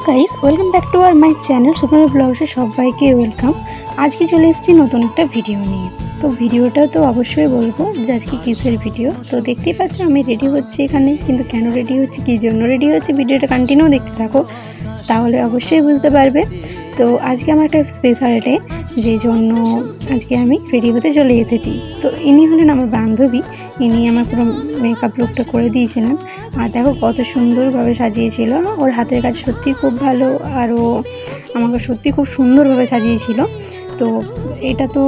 Guys, welcome back to our my channel supreme ব্লগসে সবাইকে welcome. আজকে চলে এসেছি নতুন একটা ভিডিও নিয়ে। তো ভিডিওটা তো অবশ্যই বলবো যে আজকে কিসের ভিডিও। তো দেখতেই পাচ্ছ আমি রেডি হচ্ছি এখানে, কিন্তু কেন রেডি হচ্ছি, কী জন্য রেডি হচ্ছি, ভিডিওটা কন্টিনিউ দেখতে থাকো, তাহলে অবশ্যই বুঝতে পারবে। তো আজকে আমার একটা স্পেশাল ডে, যেই জন্য আজকে আমি রেডি হতে চলে এসেছি। তো ইনি হলেন আমার বান্ধবী, ইনি আমার পুরো মেকআপ লুকটা করে দিয়েছিলেন। আর দেখো কত সুন্দরভাবে সাজিয়েছিল, ওর হাতের কাজ সত্যি খুব ভালো, আর ও আমাকে সত্যি খুব সুন্দরভাবে সাজিয়েছিল। তো এটা তো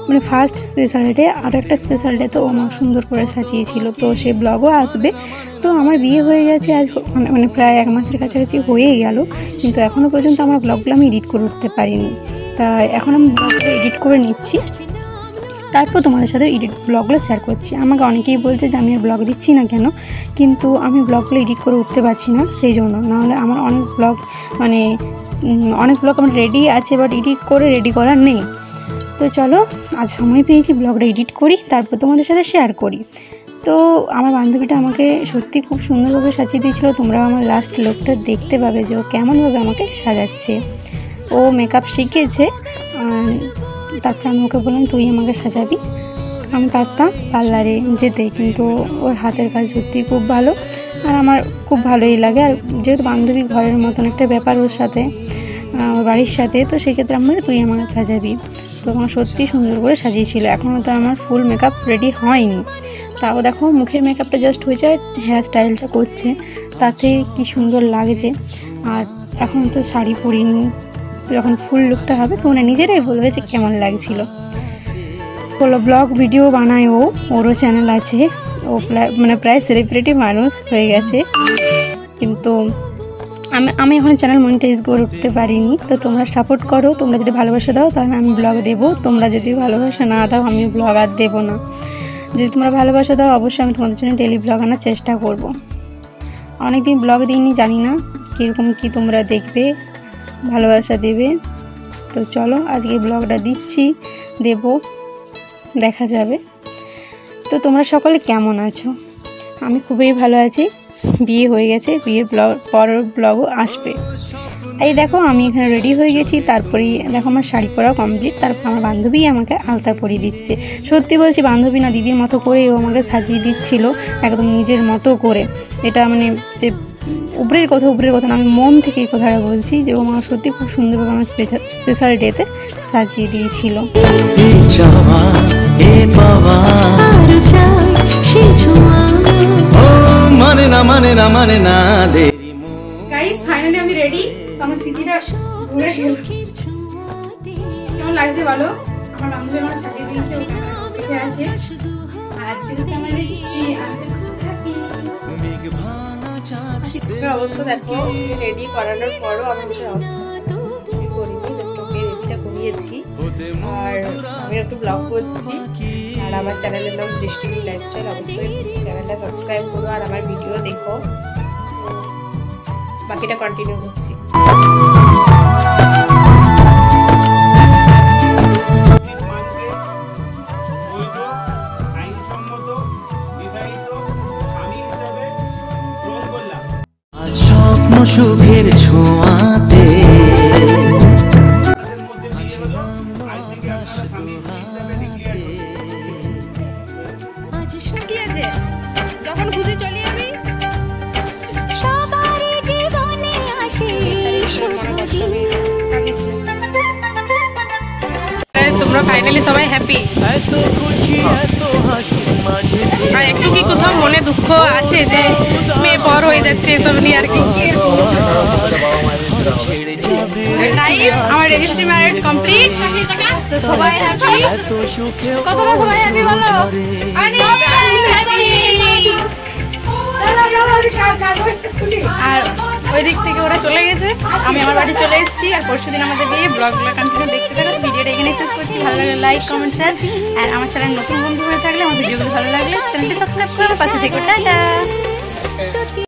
মানে ফার্স্ট স্পেশাল ডে, আর একটা স্পেশাল ডে তো ও আমাকে সুন্দর করে সাজিয়েছিল। তো সে ব্লগও আসবে। তো আমার বিয়ে হয়ে গেছে আজ মানে প্রায় 1 মাসের কাছাকাছি হয়েই গেল, কিন্তু এখনও পর্যন্ত আমার ব্লগগুলো আমি এডিট করে উঠতে পারিনি। তা এখন আমি ব্লগগুলো এডিট করে নিচ্ছি, তারপর তোমাদের সাথে ব্লগগুলো শেয়ার করছি। আমাকে অনেকেই বলছে যে আমি আর ব্লগ দিচ্ছি না কেন, কিন্তু আমি ব্লগগুলো এডিট করে উঠতে পারছি না, সেই জন্য। নাহলে আমার অনেক ব্লগ আমার রেডি আছে, বাট এডিট করে রেডি করার নেই। তো চলো, আজ সময় পেয়েছি, ব্লগটা এডিট করি, তারপর তোমাদের সাথে শেয়ার করি। তো আমার বান্ধবীটা আমাকে সত্যি খুব সুন্দরভাবে সাজিয়ে দিয়েছিল। তোমরাও আমার লাস্ট লুকটা দেখতে পাবে যে ও কেমনভাবে আমাকে সাজাচ্ছে। ও মেকআপ শিখেছে, তারপর আমি ওকে বললাম তুই আমাকে সাজাবি। আমি পারতাম পার্লারে যেতে, কিন্তু ওর হাতের কাজ সত্যি খুব ভালো, আর আমার খুব ভালোই লাগে। আর যেহেতু বান্ধবী ঘরের মতন একটা ব্যাপার ওর সাথে, ওর বাড়ির সাথে, তো সেক্ষেত্রে আমি তুই আমাকে সাজাবি। তো আমার সত্যি সুন্দর করে সাজিয়েছিল। এখনও তো আমার ফুল মেকআপ রেডি হয়নি, তাও দেখো মুখের মেকআপটা জাস্ট হয়েছে, হেয়ার স্টাইলটা করছে, তাতে কি সুন্দর লাগছে। আর এখন তো শাড়ি পরিনি, যখন ফুল লুকটা হবে তোমরা নিজেরাই বলবে যে কেমন লাগছিল। বলো, ব্লগ ভিডিও বানায় ওরও চ্যানেল আছে, ও মানে প্রায় সেলিব্রিটি মানুষ হয়ে গেছে, কিন্তু আমি এখন চ্যানেল মনিটাইজ করে উঠতে পারিনি। তো তোমরা সাপোর্ট করো, তোমরা যদি ভালোবাসা দাও তাহলে আমি ব্লগ দেবো, তোমরা যদি ভালোবাসা না দাও আমি ব্লগ আর দেবো না। যদি তোমরা ভালোবাসা দাও অবশ্যই আমি তোমাদের জন্য ডেলি ব্লগ আনার চেষ্টা করব। অনেকদিন ব্লগ দিইনি, জানি না কীরকম কি তোমরা দেখবে, ভালোবাসা দেবে। তো চলো আজকে ব্লগটা দিচ্ছি, দেব, দেখা যাবে। তো তোমরা সকলে কেমন আছো? আমি খুবই ভালো আছি। বিয়ে হয়ে গেছে, বিয়ে পরের ব্লগও আসবে। এই দেখো আমি এখানে রেডি হয়ে গেছি, তারপরেই দেখো আমার শাড়ি পরাও কমপ্লিট। তারপর আমার বান্ধবী আমাকে আলতা পরিয়ে দিচ্ছে। সত্যি বলছি, বান্ধবী না দিদির মতো করে ও আমাকে সাজিয়ে দিচ্ছিল, একদম নিজের মতো করে। এটা মানে যে উপরের কথা না, আমি মন থেকে এই কথাটা বলছি যে ও আমার সত্যি খুব সুন্দরভাবে আমার স্পেশাল ডেতে সাজিয়ে দিয়েছিল। গাইস, ফাইনালি আমি রেডি। আমার স্মৃতিটা ঘুরে গেল। কেমন লাগছে বলো? আমার বান্ধবী আমার সাজিয়ে দিয়েছে, ওখানে আছে। আর আজকে হচ্ছে আমার রেজিস্ট্রি, আমি খুব হ্যাপি। অবস্থা দেখো, রেডি করানোর পরও আমার কিছু অবস্থা করিনি, জাস্ট ওকে রেডিটা করিয়েছি। আর আমি একটু ব্লগ করছি, আর আমার চ্যানেলের নাম বৃষ্টি লাইফস্টাইল। অবশ্যই চ্যানেলটা সাবস্ক্রাইব করো আর আমার ভিডিও দেখো। বাকিটা কন্টিনিউ করছি। স্বপ্ন সুখের ছোঁয়াতে কি আছে, যখন খুশি চলে যাবি। সবারই জীবনে আসে তোমরা ফাইনালি সবাই হ্যাপি। আর একটু কি কোথাও মনে দুঃখ আছে যে মেয়ে পর হয়ে যাচ্ছে, এসব নিয়ে আর কি। আমার রেজিস্ট্রি ম্যারেজ কমপ্লিট, তো সবাই হ্যাপি। কতটা সবাই হ্যাপি বলো? আর ওই দিক থেকে ওরা চলে গেছে, আমি আমার বাড়ি চলে এসেছি। আর পরশুদিন আমাদের বিয়ে। ব্লগগুলো কন্টিনিউ দেখতে থাকো। ভিডিওটা এখানে শেষ করছি। ভালো লাগলে লাইক, কমেন্ট, শেয়ার। আর আমার চ্যানেল নতুন বন্ধু হয়ে থাকলে, আমার ভিডিওগুলো ভালো লাগলে চ্যানেলটি সাবস্ক্রাইব করো, পাশে থেকে টাটা।